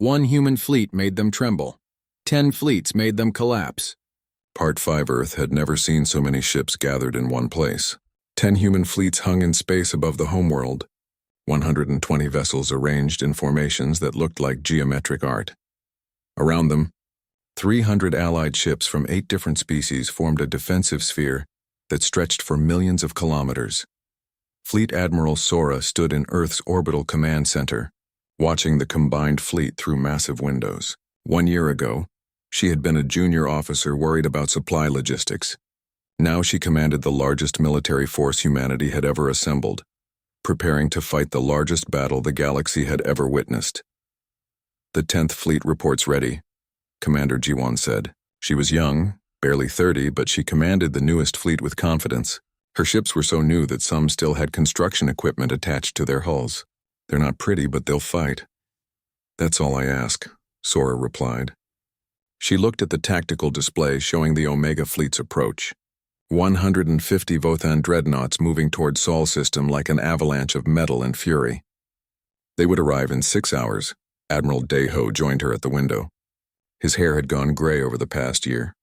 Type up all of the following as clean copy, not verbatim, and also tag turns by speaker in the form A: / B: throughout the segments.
A: 1 human fleet made them tremble. 10 fleets made them collapse.
B: Part 5 Earth had never seen so many ships gathered in one place. 10 human fleets hung in space above the homeworld. 120 vessels arranged in formations that looked like geometric art. Around them, 300 allied ships from 8 different species formed a defensive sphere that stretched for millions of kilometers. Fleet Admiral Sora stood in Earth's orbital command center, watching the combined fleet through massive windows. 1 year ago, she had been a junior officer worried about supply logistics. Now she commanded the largest military force humanity had ever assembled, preparing to fight the largest battle the galaxy had ever witnessed. "The 10th Fleet reports ready," Commander Jiwon said. She was young, barely 30, but she commanded the newest fleet with confidence. Her ships were so new that some still had construction equipment attached to their hulls. "They're not pretty, but they'll fight." "That's all I ask," Sora replied. She looked at the tactical display showing the Omega Fleet's approach. 150 Vothan dreadnoughts moving toward Sol system like an avalanche of metal and fury. They would arrive in 6 hours. Admiral Daeho joined her at the window. His hair had gone gray over the past year.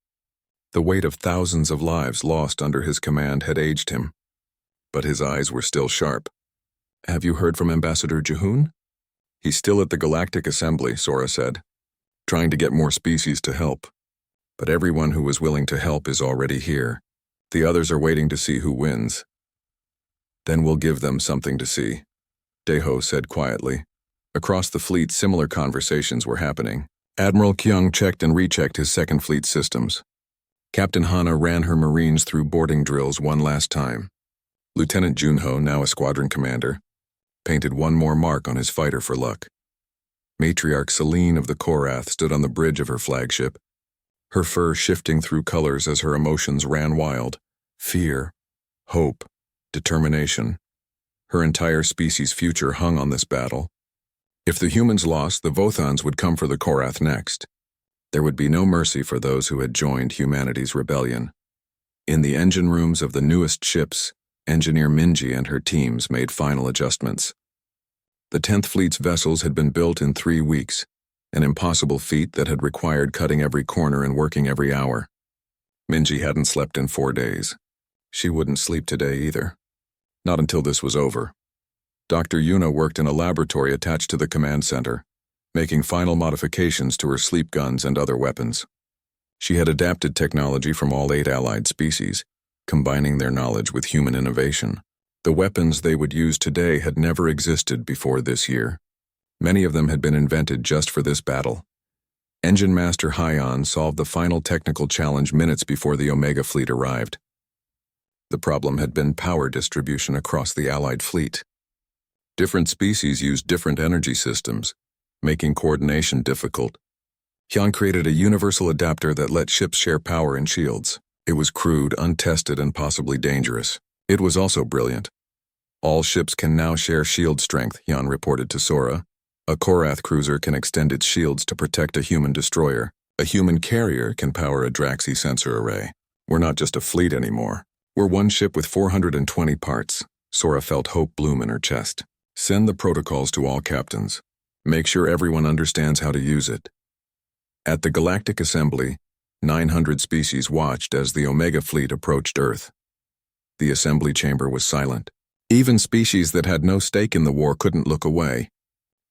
B: The weight of thousands of lives lost under his command had aged him, but his eyes were still sharp. "Have you heard from Ambassador Jihoon?" "He's still at the Galactic Assembly," Sora said, "trying to get more species to help. But everyone who was willing to help is already here. The others are waiting to see who wins." "Then we'll give them something to see," Daeho said quietly. Across the fleet, similar conversations were happening. Admiral Kyung checked and rechecked his second fleet systems. Captain Hana ran her Marines through boarding drills one last time. Lieutenant Junho, now a squadron commander, painted one more mark on his fighter for luck. Matriarch Celine of the Korath stood on the bridge of her flagship, her fur shifting through colors as her emotions ran wild. Fear, hope, determination. Her entire species' future hung on this battle. If the humans lost, the Vothans would come for the Korath next. There would be no mercy for those who had joined humanity's rebellion. In the engine rooms of the newest ships, Engineer Minji and her teams made final adjustments. The 10th Fleet's vessels had been built in 3 weeks, an impossible feat that had required cutting every corner and working every hour. Minji hadn't slept in 4 days. She wouldn't sleep today either. Not until this was over. Dr. Yuna worked in a laboratory attached to the command center, making final modifications to her sleep guns and other weapons. She had adapted technology from all 8 allied species, combining their knowledge with human innovation. The weapons they would use today had never existed before this year. Many of them had been invented just for this battle. Engine Master Hyon solved the final technical challenge minutes before the Omega Fleet arrived. The problem had been power distribution across the Allied fleet. Different species used different energy systems, making coordination difficult. Hyon created a universal adapter that let ships share power and shields. It was crude, untested, and possibly dangerous. It was also brilliant. "All ships can now share shield strength," Hyon reported to Sora. "A Korath cruiser can extend its shields to protect a human destroyer. A human carrier can power a Draxi sensor array. We're not just a fleet anymore. We're one ship with 420 parts." Sora felt hope bloom in her chest. "Send the protocols to all captains. Make sure everyone understands how to use it." At the Galactic Assembly, 900 species watched as the Omega Fleet approached Earth. The assembly chamber was silent. Even species that had no stake in the war couldn't look away.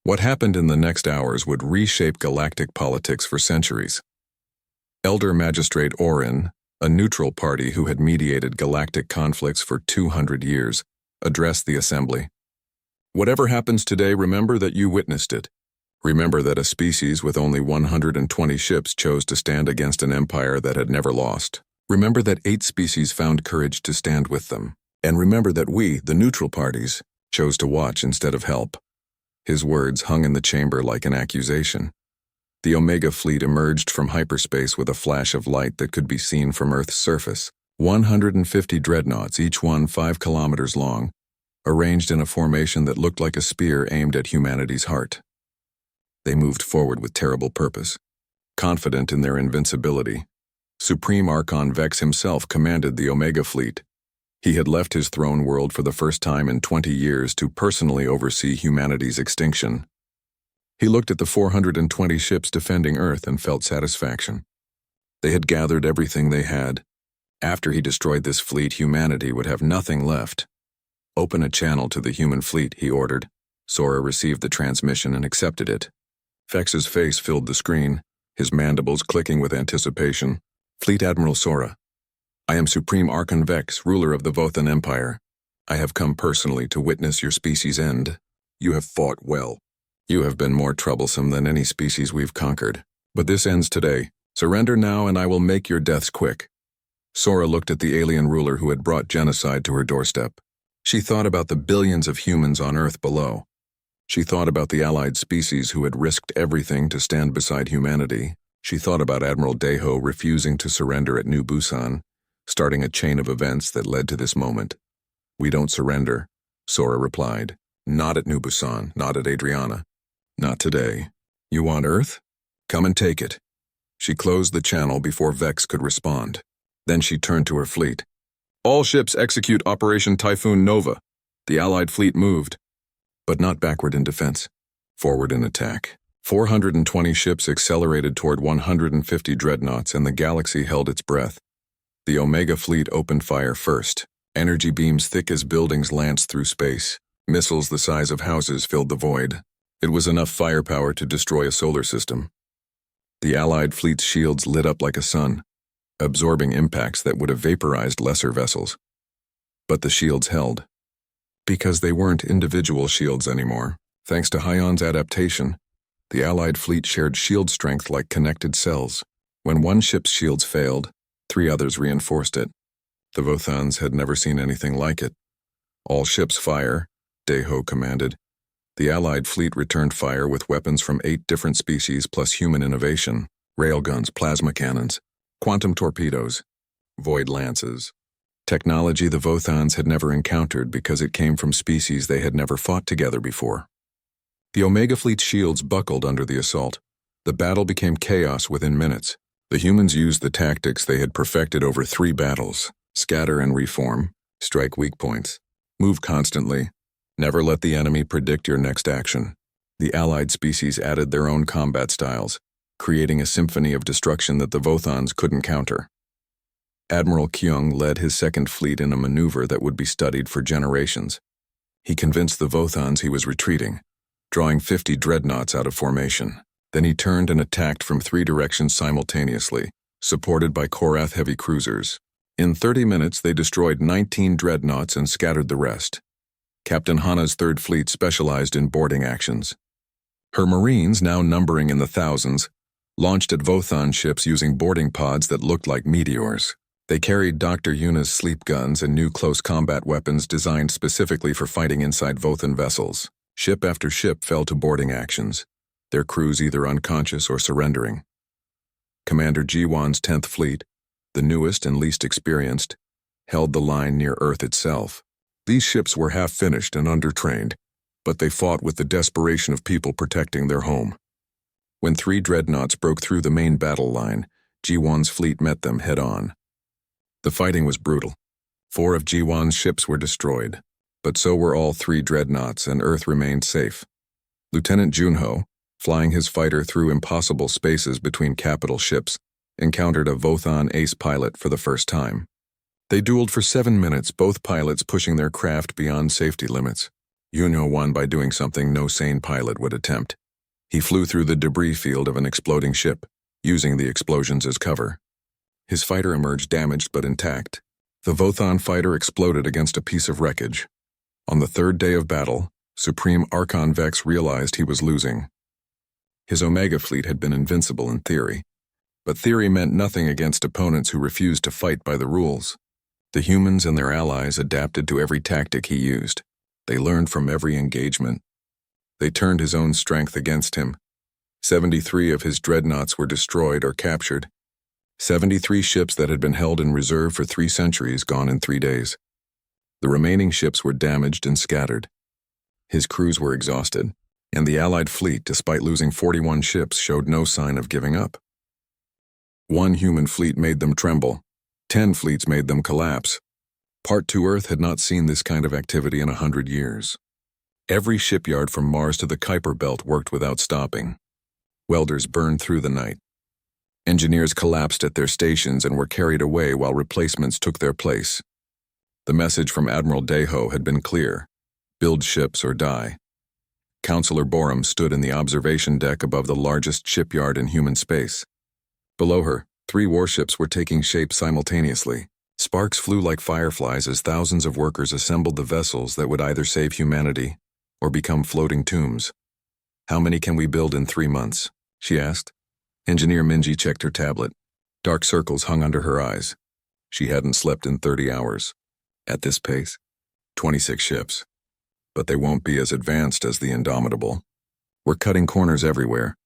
B: What happened in the next hours would reshape galactic politics for centuries. Elder Magistrate Orin, a neutral party who had mediated galactic conflicts for 200 years, addressed the assembly. "Whatever happens today, remember that you witnessed it. Remember that a species with only 120 ships chose to stand against an empire that had never lost. Remember that 8 species found courage to stand with them. And remember that we, the neutral parties, chose to watch instead of help." His words hung in the chamber like an accusation. The Omega Fleet emerged from hyperspace with a flash of light that could be seen from Earth's surface. 150 dreadnoughts, each one 5 kilometers long, arranged in a formation that looked like a spear aimed at humanity's heart. They moved forward with terrible purpose, confident in their invincibility. Supreme Archon Vex himself commanded the Omega Fleet. He had left his throne world for the first time in 20 years to personally oversee humanity's extinction. He looked at the 420 ships defending Earth and felt satisfaction. They had gathered everything they had. After he destroyed this fleet, humanity would have nothing left. "Open a channel to the human fleet," he ordered. Sora received the transmission and accepted it. Vex's face filled the screen, his mandibles clicking with anticipation. "Fleet Admiral Sora, I am Supreme Archon Vex, ruler of the Vothan Empire. I have come personally to witness your species' end. You have fought well. You have been more troublesome than any species we've conquered. But this ends today. Surrender now and I will make your deaths quick." Sora looked at the alien ruler who had brought genocide to her doorstep. She thought about the billions of humans on Earth below. She thought about the allied species who had risked everything to stand beside humanity. She thought about Admiral Deho refusing to surrender at New Busan, starting a chain of events that led to this moment. "We don't surrender," Sora replied. "Not at New Busan, not at Adriana. Not today. You want Earth? Come and take it." She closed the channel before Vex could respond. Then she turned to her fleet. "All ships execute Operation Typhoon Nova." The Allied fleet moved, but not backward in defense, forward in attack. 420 ships accelerated toward 150 dreadnoughts, and the galaxy held its breath. The Omega fleet opened fire first. Energy beams thick as buildings lanced through space. Missiles the size of houses filled the void. It was enough firepower to destroy a solar system. The Allied fleet's shields lit up like a sun, absorbing impacts that would have vaporized lesser vessels. But the shields held. Because they weren't individual shields anymore. Thanks to Hyon's adaptation, the Allied fleet shared shield strength like connected cells. When one ship's shields failed, 3 others reinforced it. The Vothans had never seen anything like it. "All ships fire," Deho commanded. The Allied fleet returned fire with weapons from 8 different species plus human innovation: railguns, plasma cannons, quantum torpedoes, void lances. Technology the Vothans had never encountered because it came from species they had never fought together before. The Omega fleet's shields buckled under the assault. The battle became chaos within minutes. The humans used the tactics they had perfected over 3 battles: scatter and reform, strike weak points, move constantly, never let the enemy predict your next action. The Allied species added their own combat styles, creating a symphony of destruction that the Vothans couldn't counter. Admiral Kyung led his second fleet in a maneuver that would be studied for generations. He convinced the Vothans he was retreating, drawing 50 dreadnoughts out of formation. Then he turned and attacked from 3 directions simultaneously, supported by Korath heavy cruisers. In 30 minutes, they destroyed 19 dreadnoughts and scattered the rest. Captain Hana's third fleet specialized in boarding actions. Her Marines, now numbering in the thousands, launched at Vothan ships using boarding pods that looked like meteors. They carried Dr. Yuna's sleep guns and new close combat weapons designed specifically for fighting inside Vothan vessels. Ship after ship fell to boarding actions, their crews either unconscious or surrendering. Commander Jiwan's 10th Fleet, the newest and least experienced, held the line near Earth itself. These ships were half-finished and undertrained, but they fought with the desperation of people protecting their home. When 3 dreadnoughts broke through the main battle line, Jiwan's fleet met them head-on. The fighting was brutal. 4 of Jiwan's ships were destroyed, but so were all 3 dreadnoughts, and Earth remained safe. Lieutenant Junho, flying his fighter through impossible spaces between capital ships, encountered a Vothan ace pilot for the first time. They dueled for 7 minutes, both pilots pushing their craft beyond safety limits. Junho won by doing something no sane pilot would attempt. He flew through the debris field of an exploding ship, using the explosions as cover. His fighter emerged damaged but intact. The Vothan fighter exploded against a piece of wreckage. On the 3rd day of battle, Supreme Archon Vex realized he was losing. His Omega fleet had been invincible in theory, but theory meant nothing against opponents who refused to fight by the rules. The humans and their allies adapted to every tactic he used. They learned from every engagement. They turned his own strength against him. 73 of his dreadnoughts were destroyed or captured. 73 ships that had been held in reserve for 3 centuries gone in 3 days. The remaining ships were damaged and scattered. His crews were exhausted, and the Allied fleet, despite losing 41 ships, showed no sign of giving up. 1 human fleet made them tremble. 10 fleets made them collapse. Part 2 Earth had not seen this kind of activity in 100 years. Every shipyard from Mars to the Kuiper Belt worked without stopping. Welders burned through the night. Engineers collapsed at their stations and were carried away while replacements took their place. The message from Admiral Deho had been clear: build ships or die. Counselor Borum stood in the observation deck above the largest shipyard in human space. Below her, 3 warships were taking shape simultaneously. Sparks flew like fireflies as thousands of workers assembled the vessels that would either save humanity or become floating tombs. "How many can we build in 3 months?" she asked. Engineer Minji checked her tablet. Dark circles hung under her eyes. She hadn't slept in 30 hours. At this pace, 26 ships. But they won't be as advanced as the Indomitable. "We're cutting corners everywhere."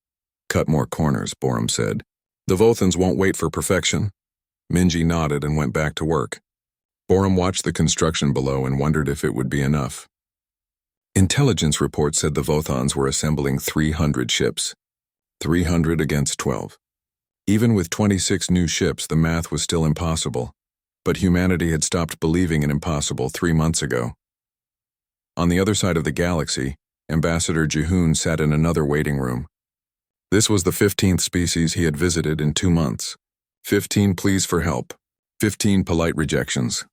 B: "Cut more corners," Borum said. "The Vothans won't wait for perfection." Minji nodded and went back to work. Borum watched the construction below and wondered if it would be enough. Intelligence reports said the Vothans were assembling 300 ships. 300 against 12. Even with 26 new ships, the math was still impossible. But humanity had stopped believing in impossible 3 months ago. On the other side of the galaxy, Ambassador Jihoon sat in another waiting room. This was the 15th species he had visited in 2 months. 15 pleas for help. 15 polite rejections.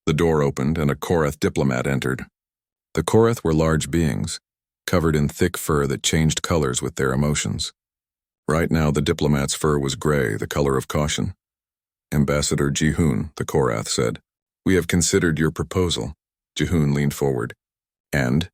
B: The door opened and a Korath diplomat entered. The Korath were large beings, covered in thick fur that changed colors with their emotions. Right now the diplomat's fur was gray, the color of caution. "Ambassador Jihoon," the Korath said, "we have considered your proposal." Jihoon leaned forward. "And?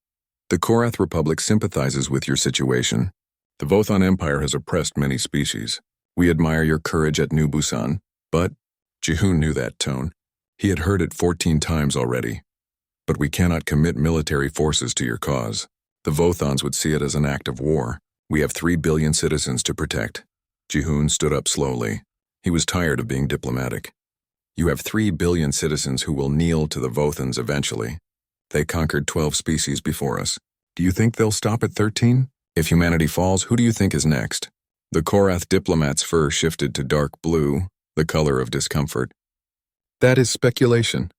B: The Korath Republic sympathizes with your situation. The Vothan Empire has oppressed many species. We admire your courage at New Busan, but..." Jihoon knew that tone. He had heard it 14 times already. "But we cannot commit military forces to your cause. The Vothans would see it as an act of war. We have 3 billion citizens to protect." Jihoon stood up slowly. He was tired of being diplomatic. "You have 3 billion citizens who will kneel to the Vothans eventually. They conquered 12 species before us. Do you think they'll stop at 13? If humanity falls, who do you think is next?" The Korath diplomat's fur shifted to dark blue, the color of discomfort. "That is speculation.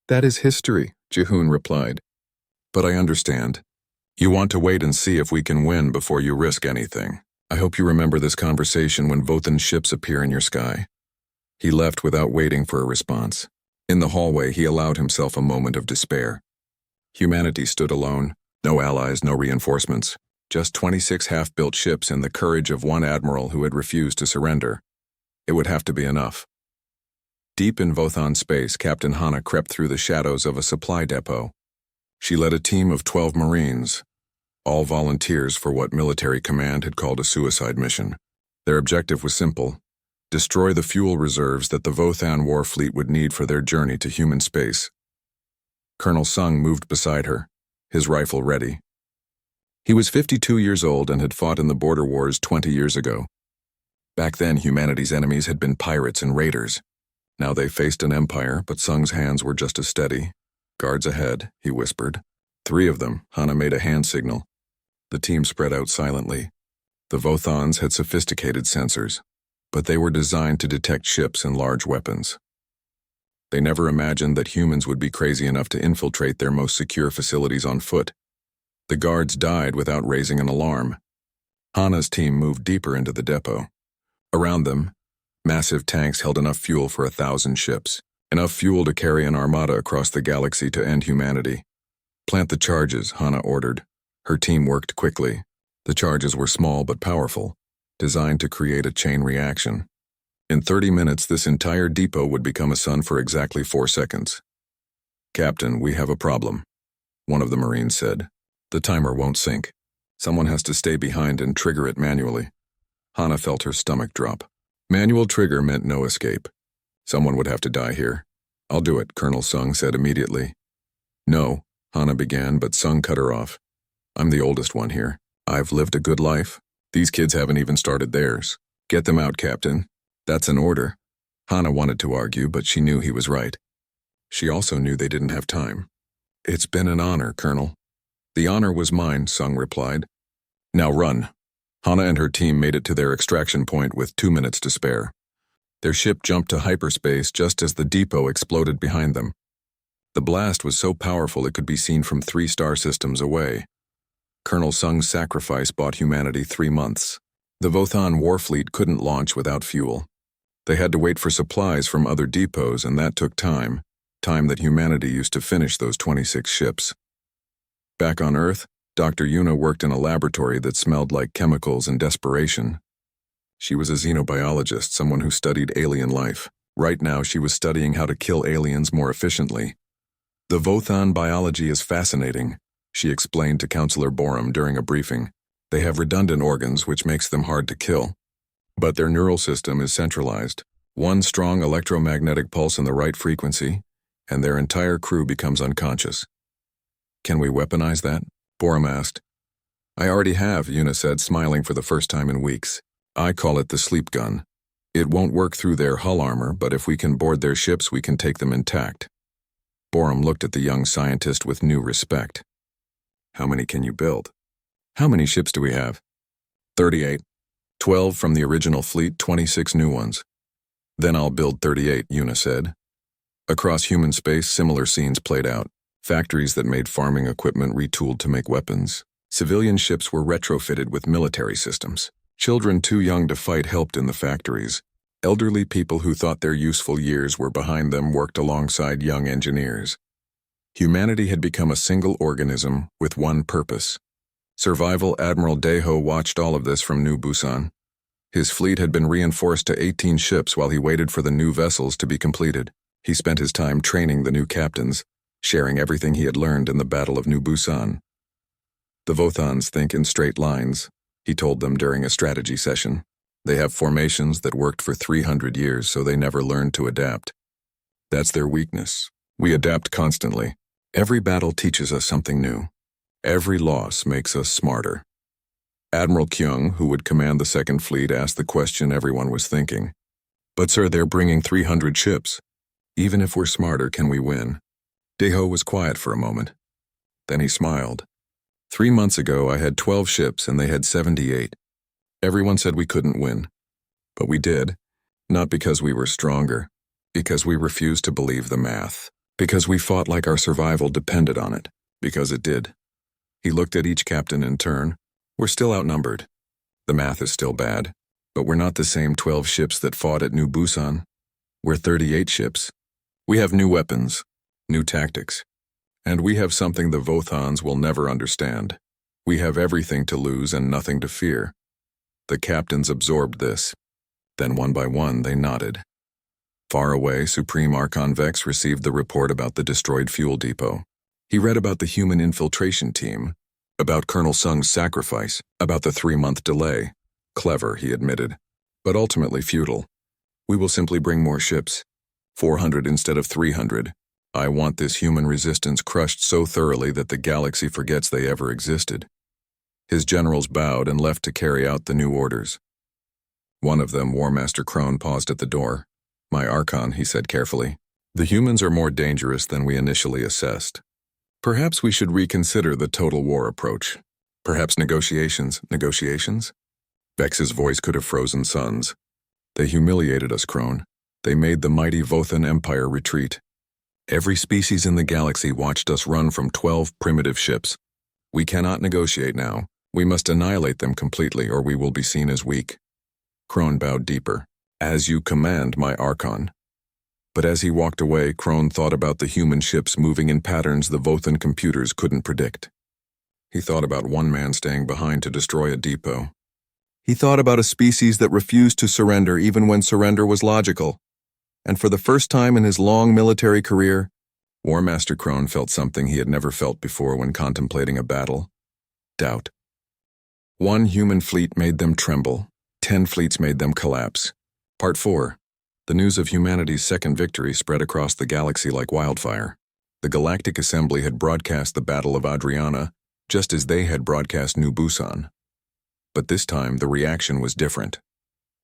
B: That is history," Jihoon replied. "But I understand. You want to wait and see if we can win before you risk anything. I hope you remember this conversation when Vothan ships appear in your sky." He left without waiting for a response. In the hallway, he allowed himself a moment of despair. Humanity stood alone. No allies, no reinforcements. Just 26 half-built ships and the courage of one admiral who had refused to surrender. It would have to be enough. Deep in Vothan space, Captain Hana crept through the shadows of a supply depot. She led a team of 12 Marines, all volunteers for what military command had called a suicide mission. Their objective was simple: destroy the fuel reserves that the Vothan war fleet would need for their journey to human space. Colonel Sung moved beside her, his rifle ready. He was 52 years old and had fought in the border wars 20 years ago. Back then, humanity's enemies had been pirates and raiders. Now they faced an empire, but Sung's hands were just as steady. "Guards ahead," he whispered. 3 of them, Hana made a hand signal. The team spread out silently. The Vothans had sophisticated sensors, but they were designed to detect ships and large weapons. They never imagined that humans would be crazy enough to infiltrate their most secure facilities on foot. The guards died without raising an alarm. Hana's team moved deeper into the depot. Around them, massive tanks held enough fuel for 1,000 ships, enough fuel to carry an armada across the galaxy to end humanity. "Plant the charges," Hana ordered. Her team worked quickly. The charges were small but powerful, designed to create a chain reaction. In 30 minutes, this entire depot would become a sun for exactly 4 seconds. "Captain, we have a problem," one of the Marines said. "The timer won't sync. Someone has to stay behind and trigger it manually." Hana felt her stomach drop. Manual trigger meant no escape. Someone would have to die here. "I'll do it," Colonel Sung said immediately. "No," Hana began, but Sung cut her off. "I'm the oldest one here. I've lived a good life. These kids haven't even started theirs. Get them out, Captain." "That's an order." Hana wanted to argue, but she knew he was right. She also knew they didn't have time. "It's been an honor, Colonel." "The honor was mine," Sung replied. "Now run." Hana and her team made it to their extraction point with 2 minutes to spare. Their ship jumped to hyperspace just as the depot exploded behind them. The blast was so powerful it could be seen from 3 star systems away. Colonel Sung's sacrifice bought humanity 3 months. The Vothan war fleet couldn't launch without fuel. They had to wait for supplies from other depots, and that took time that humanity used to finish those 26 ships. Back on Earth, Dr. Yuna worked in a laboratory that smelled like chemicals and desperation. She was a xenobiologist, someone who studied alien life. Right now, she was studying how to kill aliens more efficiently. The Vothan biology is fascinating, she explained to Counselor Borum during a briefing. They have redundant organs, which makes them hard to kill. But their neural system is centralized. One strong electromagnetic pulse in the right frequency, and their entire crew becomes unconscious. Can we weaponize that? Borum asked. I already have, Yuna said, smiling for the first time in weeks. I call it the sleep gun. It won't work through their hull armor, but if we can board their ships, we can take them intact. Borum looked at the young scientist with new respect. How many can you build? How many ships do we have? 38. 12 from the original fleet, 26 new ones. Then I'll build 38, Yuna said. Across human space, similar scenes played out. Factories that made farming equipment retooled to make weapons. Civilian ships were retrofitted with military systems. Children too young to fight helped in the factories. Elderly people who thought their useful years were behind them worked alongside young engineers. Humanity had become a single organism with one purpose. Survival Admiral Deho watched all of this from New Busan. His fleet had been reinforced to 18 ships while he waited for the new vessels to be completed. He spent his time training the new captains, sharing everything he had learned in the Battle of New Busan. The Vothans think in straight lines, he told them during a strategy session. They have formations that worked for 300 years, so they never learned to adapt. That's their weakness. We adapt constantly. Every battle teaches us something new. Every loss makes us smarter. Admiral Kyung, who would command the Second Fleet, asked the question everyone was thinking. But sir, they're bringing 300 ships. Even if we're smarter, can we win? Deho was quiet for a moment. Then he smiled. 3 months ago, I had 12 ships and they had 78. Everyone said we couldn't win. But we did. Not because we were stronger. Because we refused to believe the math. Because we fought like our survival depended on it. Because it did. He looked at each captain in turn. We're still outnumbered. The math is still bad. But we're not the same 12 ships that fought at New Busan. We're 38 ships. We have new weapons. New tactics. And we have something the Vothans will never understand. We have everything to lose and nothing to fear. The captains absorbed this. Then one by one they nodded. Far away, Supreme Archon Vex received the report about the destroyed fuel depot. He read about the human infiltration team, about Colonel Sung's sacrifice, about the 3-month delay. Clever, he admitted, but ultimately futile. We will simply bring more ships. 400 instead of 300. I want this human resistance crushed so thoroughly that the galaxy forgets they ever existed. His generals bowed and left to carry out the new orders. One of them, War Master Crone, paused at the door. My Archon, he said carefully. The humans are more dangerous than we initially assessed. Perhaps we should reconsider the total war approach. Perhaps negotiations. Vex's voice could have frozen suns. They humiliated us, Crone. They made the mighty Vothan Empire retreat. Every species in the galaxy watched us run from 12 primitive ships. We cannot negotiate now. We must annihilate them completely, or we will be seen as weak. Crone bowed deeper. As you command, my Archon. But as he walked away, Crone thought about the human ships moving in patterns the Vothan computers couldn't predict. He thought about one man staying behind to destroy a depot. He thought about a species that refused to surrender even when surrender was logical. And for the first time in his long military career, War Master Crone felt something he had never felt before when contemplating a battle. Doubt. 1 human fleet made them tremble. 10 fleets made them collapse. Part 4. The news of humanity's second victory spread across the galaxy like wildfire. The Galactic Assembly had broadcast the Battle of Adriana, just as they had broadcast New Busan. But this time, the reaction was different.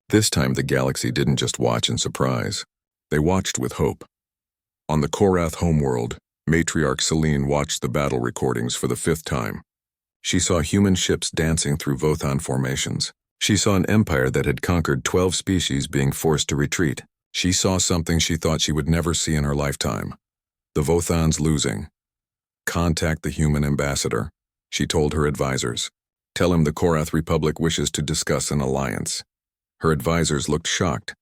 B: This time, the galaxy didn't just watch in surprise. They watched with hope. On the Korath homeworld, Matriarch Selene watched the battle recordings for the 5th time. She saw human ships dancing through Vothan formations. She saw an empire that had conquered 12 species being forced to retreat. She saw something she thought she would never see in her lifetime. The Vothan's losing. Contact the human ambassador, she told her advisors. Tell him the Korath Republic wishes to discuss an alliance. Her advisors looked shocked.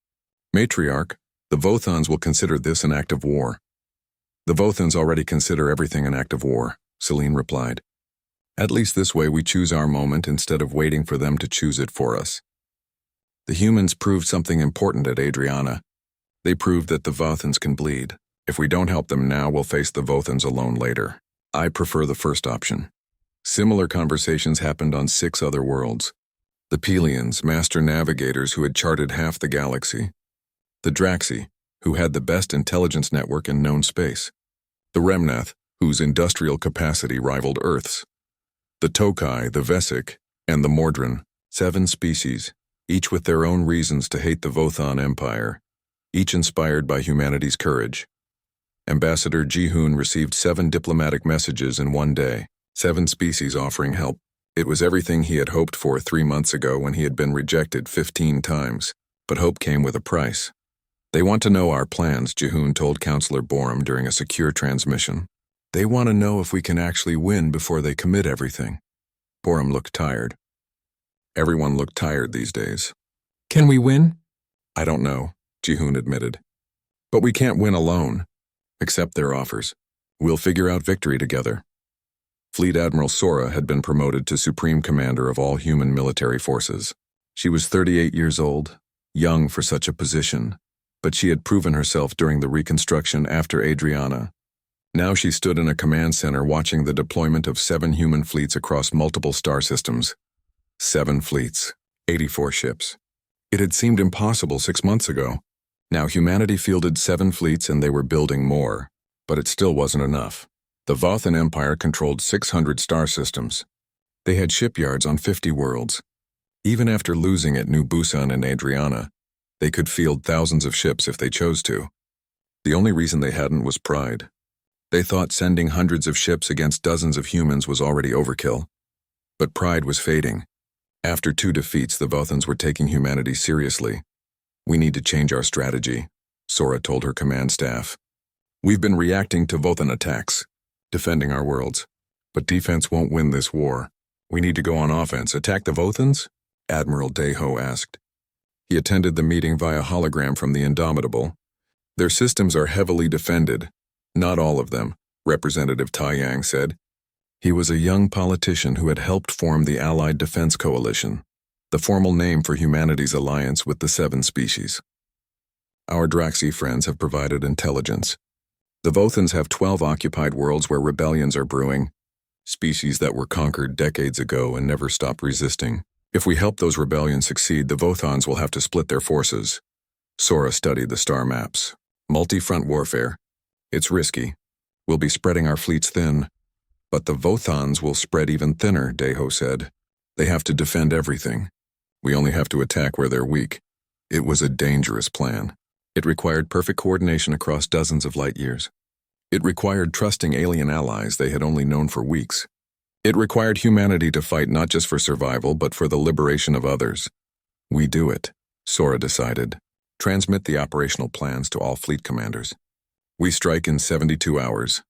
B: Matriarch, the Vothans will consider this an act of war. The Vothans already consider everything an act of war, Celine replied. At least this way we choose our moment instead of waiting for them to choose it for us. The humans proved something important at Adriana. They proved that the Vothans can bleed. If we don't help them now, we'll face the Vothans alone later. I prefer the first option. Similar conversations happened on 6 other worlds. The Pelians, master navigators who had charted half the galaxy. The Draxi, who had the best intelligence network in known space. The Remnath, whose industrial capacity rivaled Earth's. The Tokai, the Vesic, and the Mordran, 7 species, each with their own reasons to hate the Vothan Empire, each inspired by humanity's courage. Ambassador Jihoon received 7 diplomatic messages in one day, 7 species offering help. It was everything he had hoped for 3 months ago when he had been rejected 15 times, but hope came with a price. They want to know our plans, Jihoon told Counselor Borum during a secure transmission. They want to know if we can actually win before they commit everything. Borum looked tired. Everyone looked tired these days.
A: Can we win?
B: I don't know, Jihoon admitted. But we can't win alone. Accept their offers. We'll figure out victory together. Fleet Admiral Sora had been promoted to Supreme Commander of all human military forces. She was 38 years old, young for such a position, but she had proven herself during the reconstruction after Adriana. Now she stood in a command center watching the deployment of 7 human fleets across multiple star systems. 7 fleets, 84 ships. It had seemed impossible 6 months ago. Now humanity fielded 7 fleets and they were building more, but it still wasn't enough. The Vothan Empire controlled 600 star systems. They had shipyards on 50 worlds. Even after losing at New Busan and Adriana, they could field thousands of ships if they chose to. The only reason they hadn't was pride. They thought sending hundreds of ships against dozens of humans was already overkill. But pride was fading. After 2 defeats, the Vothans were taking humanity seriously. We need to change our strategy, Sora told her command staff. We've been reacting to Vothan attacks, defending our worlds. But defense won't win this war. We need to go on offense. Attack the Vothans? Admiral Deho asked. He attended the meeting via hologram from the Indomitable. Their systems are heavily defended. Not all of them, Representative Taiyang said. He was a young politician who had helped form the Allied Defense Coalition, the formal name for humanity's alliance with the 7 species. Our Draxi friends have provided intelligence. The Vothans have 12 occupied worlds where rebellions are brewing, species that were conquered decades ago and never stopped resisting. If we help those rebellions succeed, the Vothans will have to split their forces. Sora studied the star maps. Multi-front warfare. It's risky. We'll be spreading our fleets thin. But the Vothans will spread even thinner, Deho said. They have to defend everything. We only have to attack where they're weak. It was a dangerous plan. It required perfect coordination across dozens of light years. It required trusting alien allies they had only known for weeks. It required humanity to fight not just for survival, but for the liberation of others. We do it, Sora decided. Transmit the operational plans to all fleet commanders. We strike in 72 hours.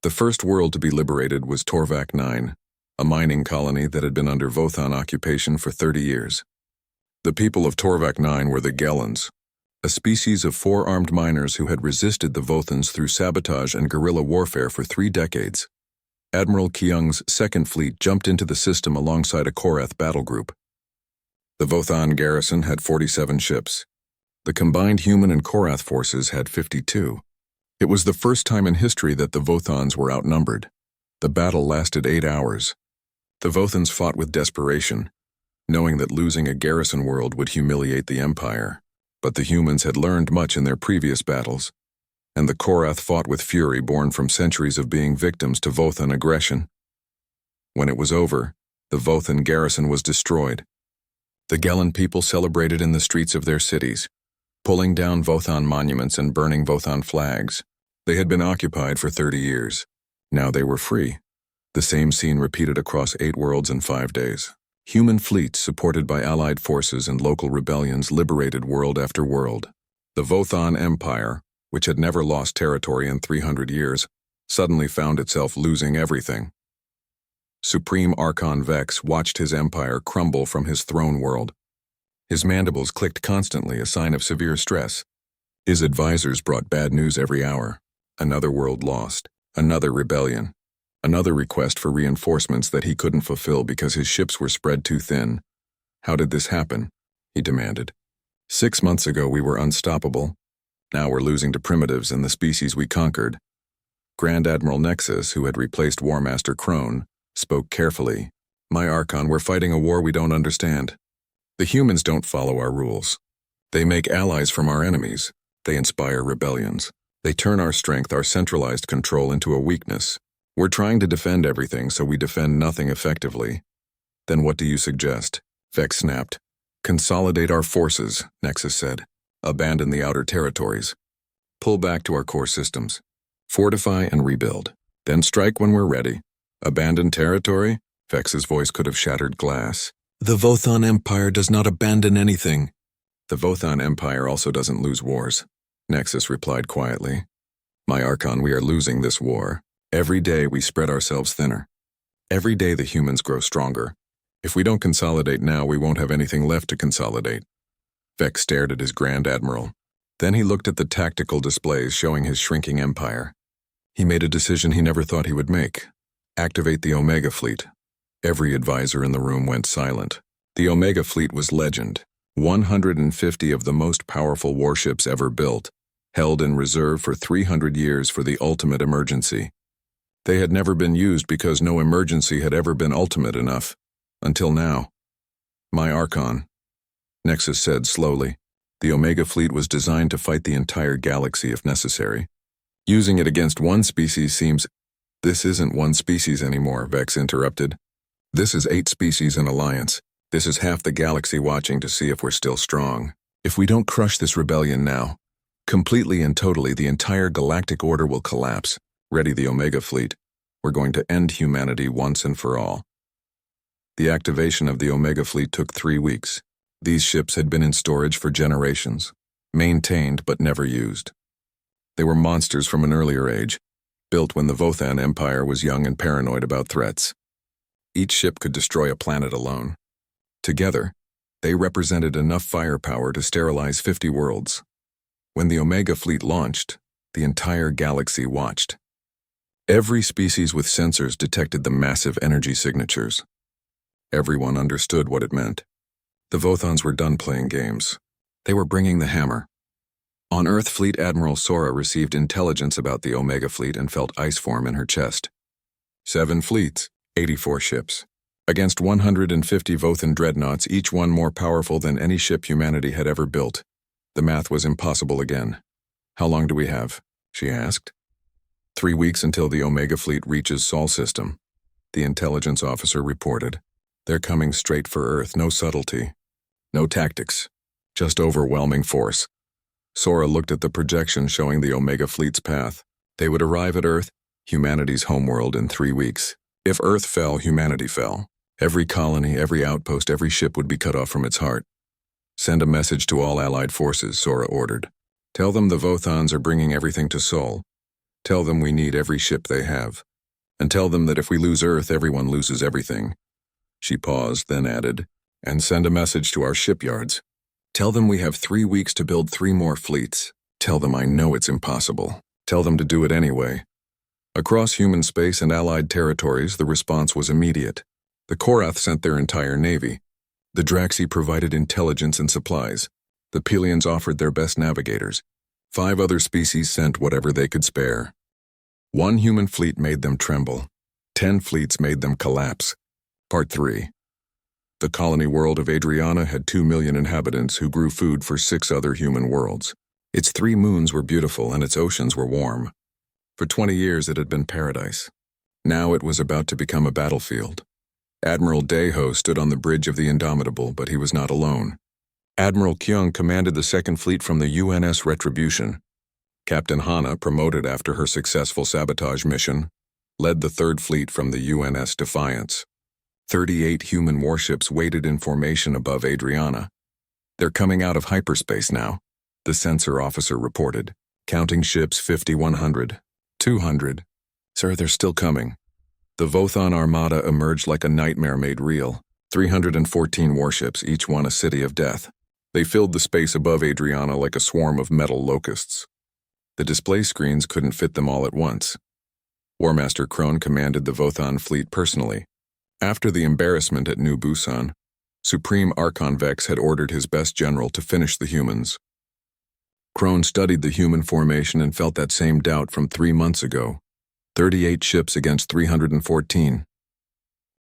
B: The first world to be liberated was Torvak 9, a mining colony that had been under Vothan occupation for 30 years. The people of Torvak 9 were the Gelans, a species of 4-armed miners who had resisted the Vothans through sabotage and guerrilla warfare for 3 decades. Admiral Kyung's 2nd Fleet jumped into the system alongside a Korath battle group. The Vothan garrison had 47 ships. The combined human and Korath forces had 52. It was the first time in history that the Vothans were outnumbered. The battle lasted 8 hours. The Vothans fought with desperation, knowing that losing a garrison world would humiliate the Empire. But the humans had learned much in their previous battles, and the Korath fought with fury born from centuries of being victims to Vothan aggression. When it was over, the Vothan garrison was destroyed. The Gelan people celebrated in the streets of their cities, pulling down Vothan monuments and burning Vothan flags. They had been occupied for 30 years. Now they were free. The same scene repeated across 8 worlds in 5 days. Human fleets supported by allied forces and local rebellions liberated world after world. The Vothan Empire, which had never lost territory in 300 years, suddenly found itself losing everything. Supreme Archon Vex watched his empire crumble from his throne world. His mandibles clicked constantly, a sign of severe stress. His advisors brought bad news every hour. Another world lost, another rebellion, another request for reinforcements that he couldn't fulfill because his ships were spread too thin. How did this happen? He demanded. 6 months ago we were unstoppable. Now we're losing to primitives and the species we conquered. Grand Admiral Nexus, who had replaced War Master Crone, spoke carefully. My Archon, we're fighting a war we don't understand. The humans don't follow our rules. They make allies from our enemies. They inspire rebellions. They turn our strength, our centralized control, into a weakness. We're trying to defend everything, so we defend nothing effectively. Then what do you suggest? Vex snapped. Consolidate our forces, Nexus said. Abandon the outer territories. Pull back to our core systems. Fortify and rebuild. Then strike when we're ready. Abandon territory? Vex's voice could have shattered glass. The Vothan Empire does not abandon anything. The Vothan Empire also doesn't lose wars, Nexus replied quietly. My Archon, we are losing this war. Every day we spread ourselves thinner. Every day the humans grow stronger. If we don't consolidate now, we won't have anything left to consolidate. Vex stared at his Grand Admiral. Then he looked at the tactical displays showing his shrinking empire. He made a decision he never thought he would make. Activate the Omega Fleet. Every advisor in the room went silent. The Omega Fleet was legend. 150 of the most powerful warships ever built, held in reserve for 300 years for the ultimate emergency. They had never been used because no emergency had ever been ultimate enough. Until now. My Archon, Nexus said slowly. The Omega Fleet was designed to fight the entire galaxy if necessary. Using it against one species seems... This isn't one species anymore, Vex interrupted. This is 8 species in alliance. This is half the galaxy watching to see if we're still strong. If we don't crush this rebellion now, completely and totally the entire galactic order will collapse. Ready the Omega Fleet. We're going to end humanity once and for all. The activation of the Omega Fleet took 3 weeks. These ships had been in storage for generations, maintained but never used. They were monsters from an earlier age, built when the Vothan Empire was young and paranoid about threats. Each ship could destroy a planet alone. Together, they represented enough firepower to sterilize 50 worlds. When the Omega Fleet launched, the entire galaxy watched. Every species with sensors detected the massive energy signatures. Everyone understood what it meant. The Vothans were done playing games. They were bringing the hammer. On Earth, Fleet Admiral Sora received intelligence about the Omega Fleet and felt ice form in her chest. 7 fleets, 84 ships. Against 150 Vothan dreadnoughts, each one more powerful than any ship humanity had ever built. The math was impossible again. How long do we have? She asked. 3 weeks until the Omega Fleet reaches Sol System. The intelligence officer reported. They're coming straight for Earth, no subtlety. No tactics. Just overwhelming force. Sora looked at the projection showing the Omega Fleet's path. They would arrive at Earth, humanity's homeworld, in 3 weeks. If Earth fell, humanity fell. Every colony, every outpost, every ship would be cut off from its heart. Send a message to all Allied forces, Sora ordered. Tell them the Vothans are bringing everything to Sol. Tell them we need every ship they have. And tell them that if we lose Earth, everyone loses everything. She paused, then added, and send a message to our shipyards. Tell them we have 3 weeks to build 3 more fleets. Tell them I know it's impossible. Tell them to do it anyway. Across human space and Allied territories, the response was immediate. The Korath sent their entire navy. The Draxi provided intelligence and supplies. The Pelians offered their best navigators. 5 other species sent whatever they could spare. 1 human fleet made them tremble. 10 fleets made them collapse. Part 3. The colony world of Adriana had 2 million inhabitants who grew food for 6 other human worlds. Its 3 moons were beautiful and its oceans were warm. For 20 years it had been paradise. Now it was about to become a battlefield. Admiral Deho stood on the bridge of the Indomitable, but he was not alone. Admiral Kyung commanded the 2nd Fleet from the UNS Retribution. Captain Hana, promoted after her successful sabotage mission, led the 3rd Fleet from the UNS Defiance. 38 human warships waited in formation above Adriana. They're coming out of hyperspace now, the sensor officer reported. Counting ships 50, 100, 200. Sir, they're still coming. The Vothan armada emerged like a nightmare made real. 314 warships, each one a city of death. They filled the space above Adriana like a swarm of metal locusts. The display screens couldn't fit them all at once. War Master Krone commanded the Vothan fleet personally. After the embarrassment at New Busan, Supreme Archon Vex had ordered his best general to finish the humans. Krone studied the human formation and felt that same doubt from 3 months ago. 38 ships against 314.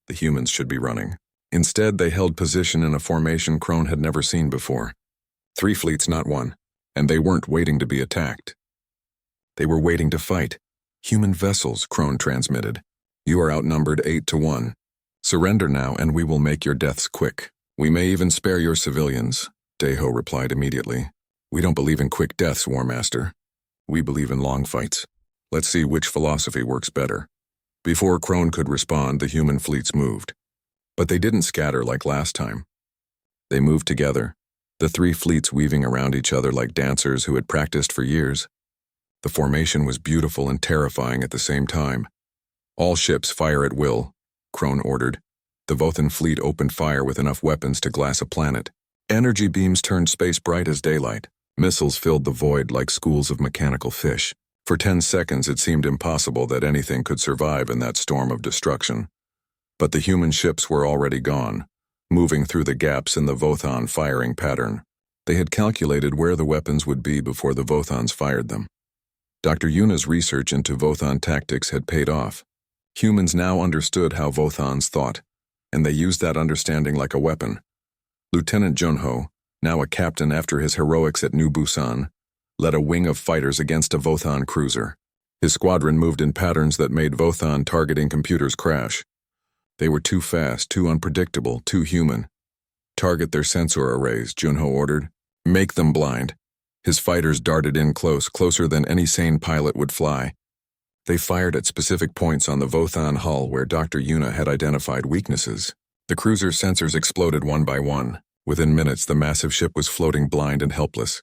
B: The humans should be running. Instead, they held position in a formation Krone had never seen before. 3 fleets, not 1, and they weren't waiting to be attacked. They were waiting to fight. Human vessels, Krone transmitted. You are outnumbered 8 to 1. Surrender now and we will make your deaths quick. We may even spare your civilians, Daeho replied immediately. We don't believe in quick deaths, War Master. We believe in long fights. Let's see which philosophy works better. Before Krone could respond, the human fleets moved. But they didn't scatter like last time. They moved together, the 3 fleets weaving around each other like dancers who had practiced for years. The formation was beautiful and terrifying at the same time. All ships fire at will, Krone ordered. The Vothan fleet opened fire with enough weapons to glass a planet. Energy beams turned space bright as daylight. Missiles filled the void like schools of mechanical fish. For 10 seconds it seemed impossible that anything could survive in that storm of destruction. But the human ships were already gone, moving through the gaps in the Vothan firing pattern. They had calculated where the weapons would be before the Vothans fired them. Dr. Yuna's research into Vothan tactics had paid off. Humans now understood how Vothans thought, and they used that understanding like a weapon. Lieutenant Junho, now a captain after his heroics at New Busan, led a wing of fighters against a Vothan cruiser. His squadron moved in patterns that made Vothan targeting computers crash. They were too fast, too unpredictable, too human. Target their sensor arrays, Junho ordered. Make them blind. His fighters darted in close, closer than any sane pilot would fly. They fired at specific points on the Vothan hull where Dr. Yuna had identified weaknesses. The cruiser's sensors exploded one by one. Within minutes, the massive ship was floating blind and helpless.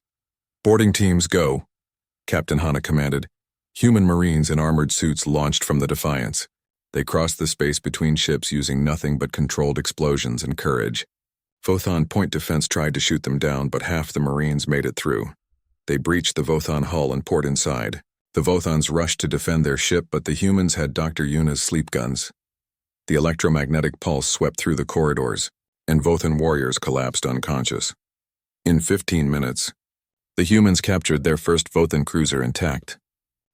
B: Boarding teams, go, Captain Hana commanded. Human Marines in armored suits launched from the Defiance. They crossed the space between ships using nothing but controlled explosions and courage. Vothan point defense tried to shoot them down, but half the Marines made it through. They breached the Vothan hull and poured inside. The Vothans rushed to defend their ship, but the humans had Dr. Yuna's sleep guns. The electromagnetic pulse swept through the corridors, and Vothan warriors collapsed unconscious. In 15 minutes, the humans captured their first Vothan cruiser intact.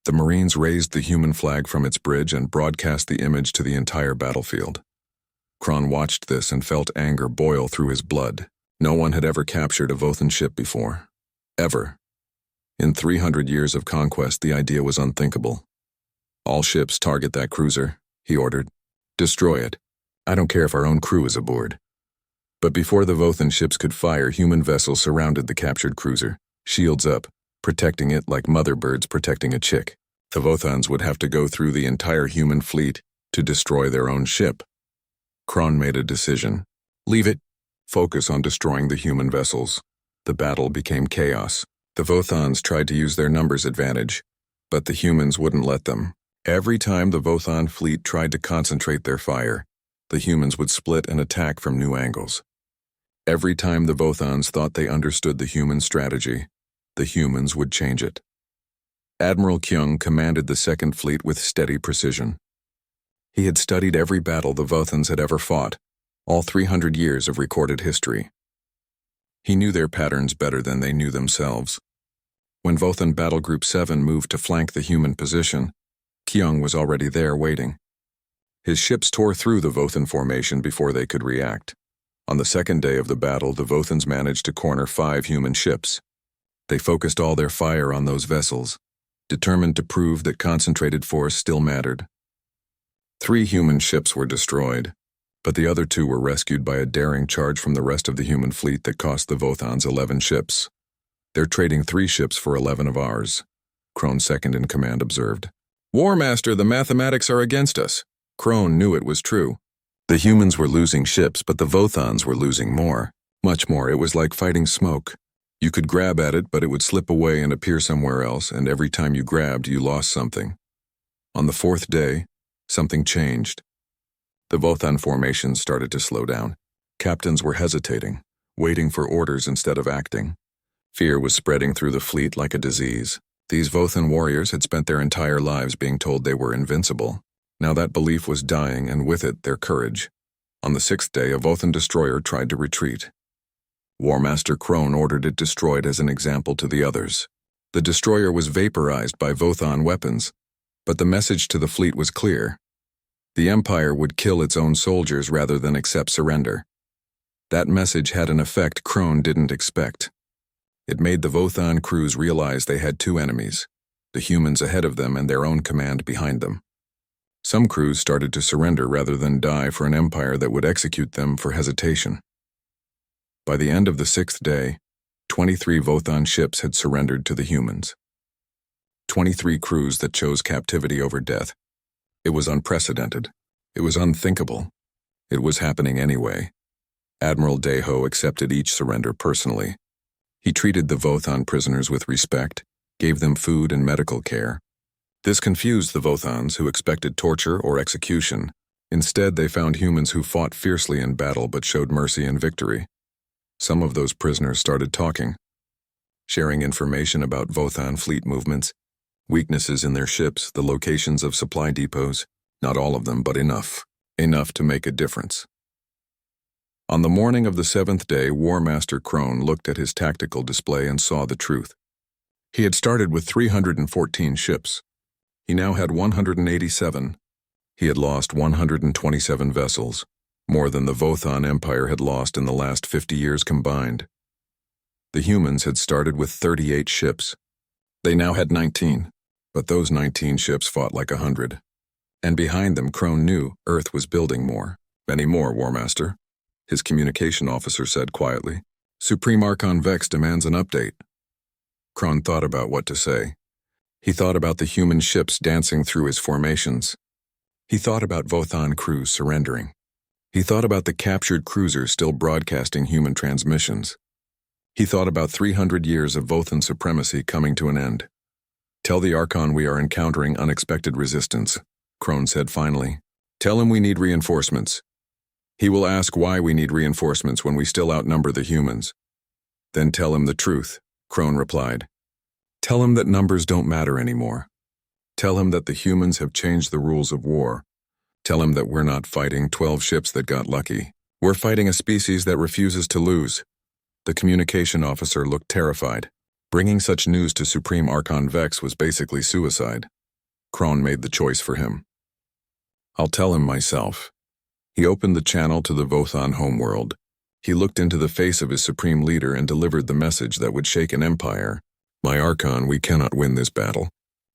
B: The Marines raised the human flag from its bridge and broadcast the image to the entire battlefield. Krone watched this and felt anger boil through his blood. No one had ever captured a Vothan ship before. Ever. In 300 years of conquest, the idea was unthinkable. All ships target that cruiser, he ordered. Destroy it. I don't care if our own crew is aboard. But before the Vothan ships could fire, human vessels surrounded the captured cruiser, shields up, protecting it like mother birds protecting a chick. The Vothans would have to go through the entire human fleet to destroy their own ship. Krone made a decision. Leave it. Focus on destroying the human vessels. The battle became chaos. The Vothans tried to use their numbers advantage, but the humans wouldn't let them. Every time the Vothan fleet tried to concentrate their fire, the humans would split and attack from new angles. Every time the Vothans thought they understood the human strategy, the humans would change it. Admiral Kyung commanded the Second Fleet with steady precision. He had studied every battle the Vothans had ever fought, all 300 years of recorded history. He knew their patterns better than they knew themselves. When Vothan Battle Group 7 moved to flank the human position, Kyung was already there waiting. His ships tore through the Vothan formation before they could react. On the second day of the battle, the Vothans managed to corner 5 human ships. They focused all their fire on those vessels, determined to prove that concentrated force still mattered. 3 human ships were destroyed, but the other 2 were rescued by a daring charge from the rest of the human fleet that cost the Vothans 11 ships. They're trading 3 ships for 11 of ours, Krone second in command observed. War Master, the mathematics are against us. Krone knew it was true. The humans were losing ships, but the Vothans were losing more. Much more. It was like fighting smoke. You could grab at it, but it would slip away and appear somewhere else, and every time you grabbed, you lost something. On the fourth day, something changed. The Vothan formations started to slow down. Captains were hesitating, waiting for orders instead of acting. Fear was spreading through the fleet like a disease. These Vothan warriors had spent their entire lives being told they were invincible. Now that belief was dying, and with it, their courage. On the sixth day, a Vothan destroyer tried to retreat. War Master Crone ordered it destroyed as an example to the others. The destroyer was vaporized by Vothan weapons, but the message to the fleet was clear. The Empire would kill its own soldiers rather than accept surrender. That message had an effect Crone didn't expect. It made the Vothan crews realize they had two enemies, the humans ahead of them and their own command behind them. Some crews started to surrender rather than die for an empire that would execute them for hesitation. By the end of the sixth day, 23 Vothan ships had surrendered to the humans. 23 crews that chose captivity over death. It was unprecedented. It was unthinkable. It was happening anyway. Admiral Deho accepted each surrender personally. He treated the Vothan prisoners with respect, gave them food and medical care. This confused the Vothans, who expected torture or execution. Instead, they found humans who fought fiercely in battle but showed mercy and victory. Some of those prisoners started talking, sharing information about Vothan fleet movements, weaknesses in their ships, the locations of supply depots. Not all of them, but enough. Enough to make a difference. On the morning of the seventh day, War Master Crone looked at his tactical display and saw the truth. He had started with 314 ships. He now had 187. He had lost 127 vessels, more than the Vothan Empire had lost in the last 50 years combined. The humans had started with 38 ships. They now had 19, but those 19 ships fought like 100. And behind them, Crone knew Earth was building more. Many more, War Master, his communication officer said quietly. Supreme Archon Vex demands an update. Crone thought about what to say. He thought about the human ships dancing through his formations. He thought about Vothan crews surrendering. He thought about the captured cruisers still broadcasting human transmissions. He thought about 300 years of Vothan supremacy coming to an end. Tell the Archon we are encountering unexpected resistance, Crone said finally. Tell him we need reinforcements. He will ask why we need reinforcements when we still outnumber the humans. Then tell him the truth, Crone replied. Tell him that numbers don't matter anymore. Tell him that the humans have changed the rules of war. Tell him that we're not fighting 12 ships that got lucky. We're fighting a species that refuses to lose. The communication officer looked terrified. Bringing such news to Supreme Archon Vex was basically suicide. Crone made the choice for him. I'll tell him myself. He opened the channel to the Vothan homeworld. He looked into the face of his supreme leader and delivered the message that would shake an empire. My Archon, we cannot win this battle.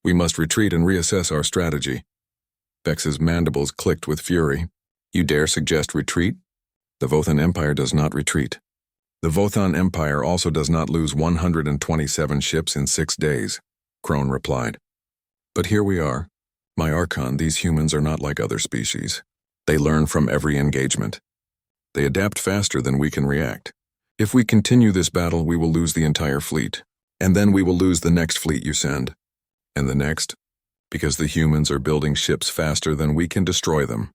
B: We must retreat and reassess our strategy. Vex's mandibles clicked with fury. You dare suggest retreat? The Vothan Empire does not retreat. The Vothan Empire also does not lose 127 ships in 6 days, Crone replied. But here we are. My Archon, these humans are not like other species. They learn from every engagement. They adapt faster than we can react. If we continue this battle, we will lose the entire fleet. And then we will lose the next fleet you send. And the next, because the humans are building ships faster than we can destroy them.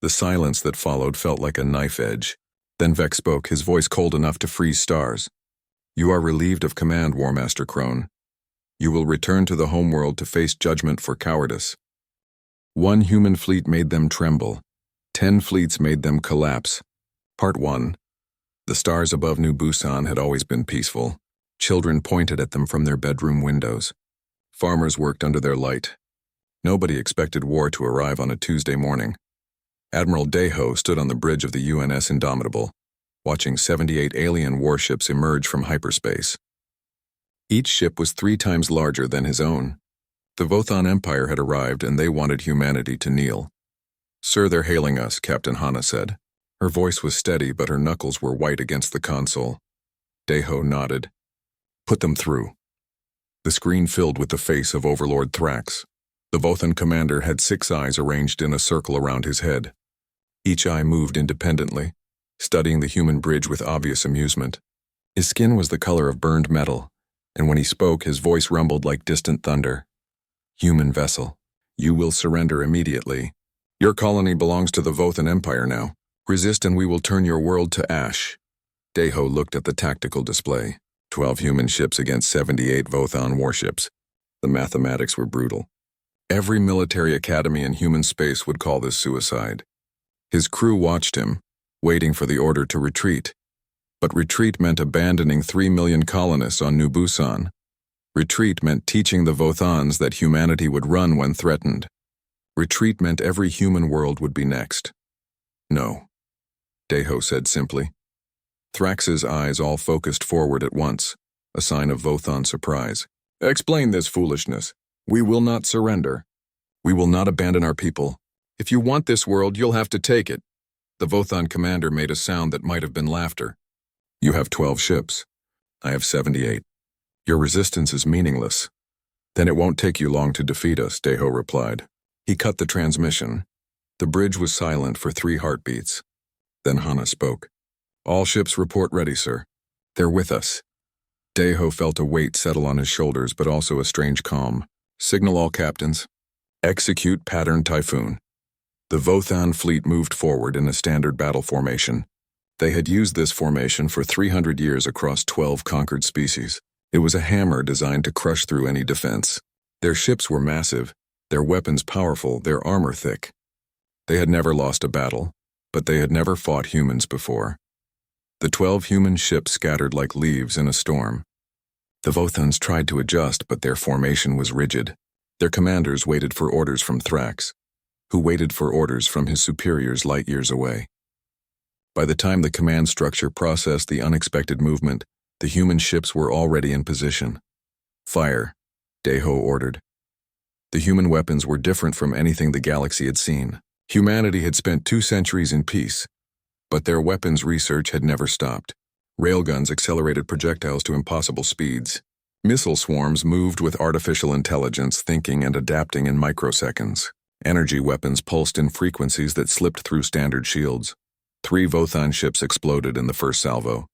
B: The silence that followed felt like a knife edge. Then Vex spoke, his voice cold enough to freeze stars. You are relieved of command, War Master Crone. You will return to the homeworld to face judgment for cowardice. 1 human fleet made them tremble. 10 fleets made them collapse. Part 1. The stars above New Busan had always been peaceful. Children pointed at them from their bedroom windows. Farmers worked under their light. Nobody expected war to arrive on a Tuesday morning. Admiral Deho stood on the bridge of the UNS Indomitable, watching 78 alien warships emerge from hyperspace. Each ship was 3 times larger than his own. The Vothan Empire had arrived and they wanted humanity to kneel. Sir, they're hailing us, Captain Hana said. Her voice was steady, but her knuckles were white against the console. Deho nodded. Put them through. The screen filled with the face of Overlord Thrax. The Vothan commander had 6 eyes arranged in a circle around his head. Each eye moved independently, studying the human bridge with obvious amusement. His skin was the color of burned metal, and when he spoke, his voice rumbled like distant thunder. Human vessel, you will surrender immediately. Your colony belongs to the Vothan Empire now. Resist and we will turn your world to ash. Deho looked at the tactical display. 12 human ships against 78 Vothan warships. The mathematics were brutal. Every military academy in human space would call this suicide. His crew watched him, waiting for the order to retreat. But retreat meant abandoning 3 million colonists on New Busan. Retreat meant teaching the Vothans that humanity would run when threatened. Retreat meant every human world would be next. No, Deho said simply. Thrax's eyes all focused forward at once, a sign of Vothan surprise. Explain this foolishness. We will not surrender. We will not abandon our people. If you want this world, you'll have to take it. The Vothan commander made a sound that might have been laughter. You have 12 ships. I have 78. Your resistance is meaningless. Then it won't take you long to defeat us, Deho replied. He cut the transmission. The bridge was silent for 3 heartbeats. Then Hana spoke. All ships report ready, sir. They're with us. Deho felt a weight settle on his shoulders, but also a strange calm. Signal all captains. Execute pattern typhoon. The Vothan fleet moved forward in a standard battle formation. They had used this formation for 300 years across 12 conquered species. It was a hammer designed to crush through any defense. Their ships were massive, their weapons powerful, their armor thick. They had never lost a battle, but they had never fought humans before. The 12 human ships scattered like leaves in a storm. The Vothans tried to adjust, but their formation was rigid. Their commanders waited for orders from Thrax, who waited for orders from his superiors light years away. By the time the command structure processed the unexpected movement, the human ships were already in position. Fire, Deho ordered. The human weapons were different from anything the galaxy had seen. Humanity had spent 2 centuries in peace, but their weapons research had never stopped. Railguns accelerated projectiles to impossible speeds. Missile swarms moved with artificial intelligence, thinking and adapting in microseconds. Energy weapons pulsed in frequencies that slipped through standard shields. 3 Vothan ships exploded in the first salvo.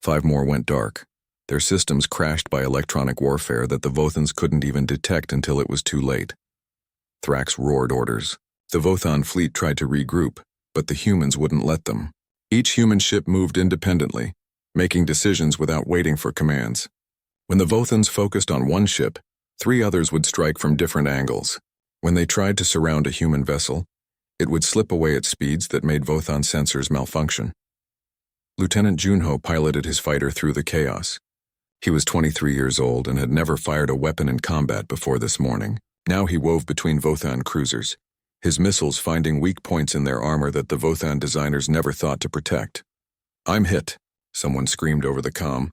B: 5 more went dark. Their systems crashed by electronic warfare that the Vothans couldn't even detect until it was too late. Thrax roared orders. The Vothan fleet tried to regroup, but the humans wouldn't let them. Each human ship moved independently, making decisions without waiting for commands. When the Vothans focused on one ship, 3 others would strike from different angles. When they tried to surround a human vessel, it would slip away at speeds that made Vothan sensors malfunction. Lieutenant Junho piloted his fighter through the chaos. He was 23 years old and had never fired a weapon in combat before this morning. Now he wove between Vothan cruisers, his missiles finding weak points in their armor that the Vothan designers never thought to protect. I'm hit, someone screamed over the comm.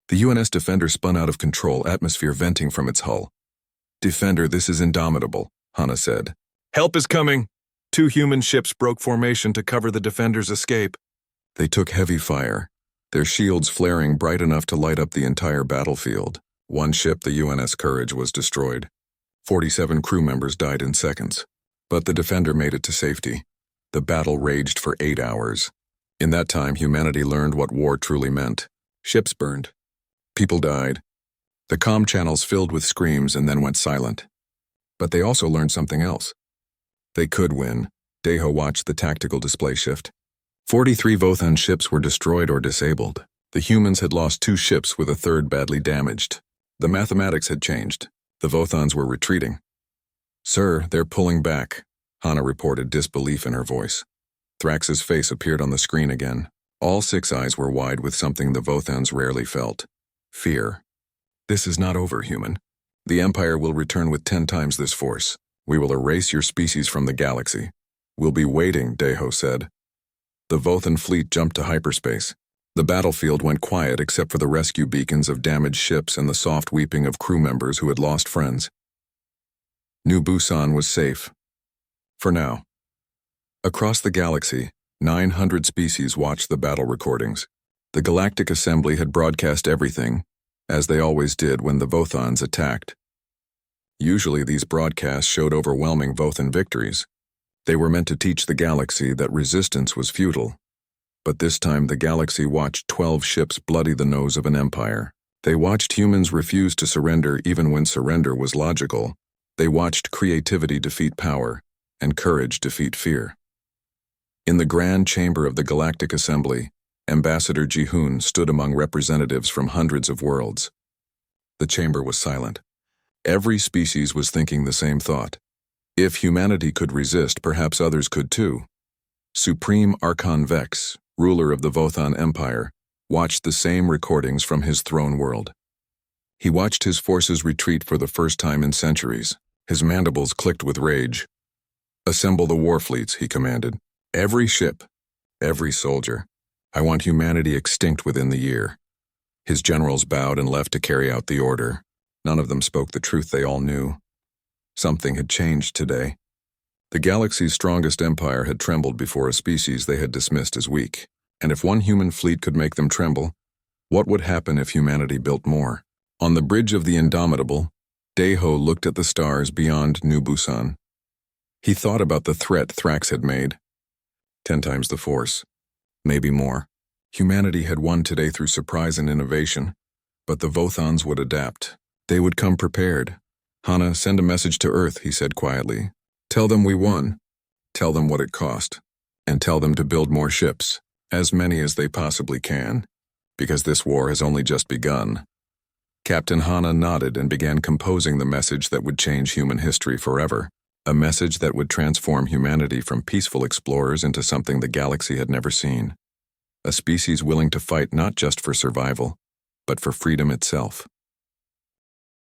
B: The UNS Defender spun out of control, atmosphere venting from its hull. Defender, this is indomitable, Hana said. Help is coming! 2 human ships broke formation to cover the Defender's escape. They took heavy fire, their shields flaring bright enough to light up the entire battlefield. One ship, the UNS Courage, was destroyed. 47 crew members died in seconds. But the Defender made it to safety. The battle raged for 8 hours. In that time, humanity learned what war truly meant. Ships burned. People died. The comm channels filled with screams and then went silent. But they also learned something else. They could win. Deho watched the tactical display shift. 43 Vothan ships were destroyed or disabled. The humans had lost 2 ships with a 3rd badly damaged. The mathematics had changed. The Vothans were retreating. Sir, they're pulling back, Hana reported, disbelief in her voice. Thrax's face appeared on the screen again. All 6 eyes were wide with something the Vothans rarely felt. Fear. This is not over, human. The Empire will return with 10 times this force. We will erase your species from the galaxy. We'll be waiting, Deho said. The Vothan fleet jumped to hyperspace. The battlefield went quiet except for the rescue beacons of damaged ships and the soft weeping of crew members who had lost friends. New Busan was safe. For now. Across the galaxy, 900 species watched the battle recordings. The Galactic Assembly had broadcast everything, as they always did when the Vothans attacked. Usually these broadcasts showed overwhelming Vothan victories. They were meant to teach the galaxy that resistance was futile. But this time the galaxy watched 12 ships bloody the nose of an empire. They watched humans refuse to surrender even when surrender was logical. They watched creativity defeat power, and courage defeat fear. In the grand chamber of the Galactic Assembly, Ambassador Jihoon stood among representatives from hundreds of worlds. The chamber was silent. Every species was thinking the same thought. If humanity could resist, perhaps others could too. Supreme Archon Vex, ruler of the Vothan Empire, watched the same recordings from his throne world. He watched his forces retreat for the first time in centuries. His mandibles clicked with rage. "Assemble the war fleets," he commanded. "Every ship, every soldier. I want humanity extinct within the year." His generals bowed and left to carry out the order. None of them spoke the truth they all knew. Something had changed today. The galaxy's strongest empire had trembled before a species they had dismissed as weak. And if one human fleet could make them tremble, what would happen if humanity built more? On the bridge of the Indomitable, Daeho looked at the stars beyond New Busan. He thought about the threat Thrax had made. 10 times the force. Maybe more. Humanity had won today through surprise and innovation, but the Vothans would adapt. They would come prepared. "Hana, send a message to Earth," he said quietly. "Tell them we won. Tell them what it cost. And tell them to build more ships, as many as they possibly can, because this war has only just begun." Captain Hana nodded and began composing the message that would change human history forever. A message that would transform humanity from peaceful explorers into something the galaxy had never seen. A species willing to fight not just for survival, but for freedom itself.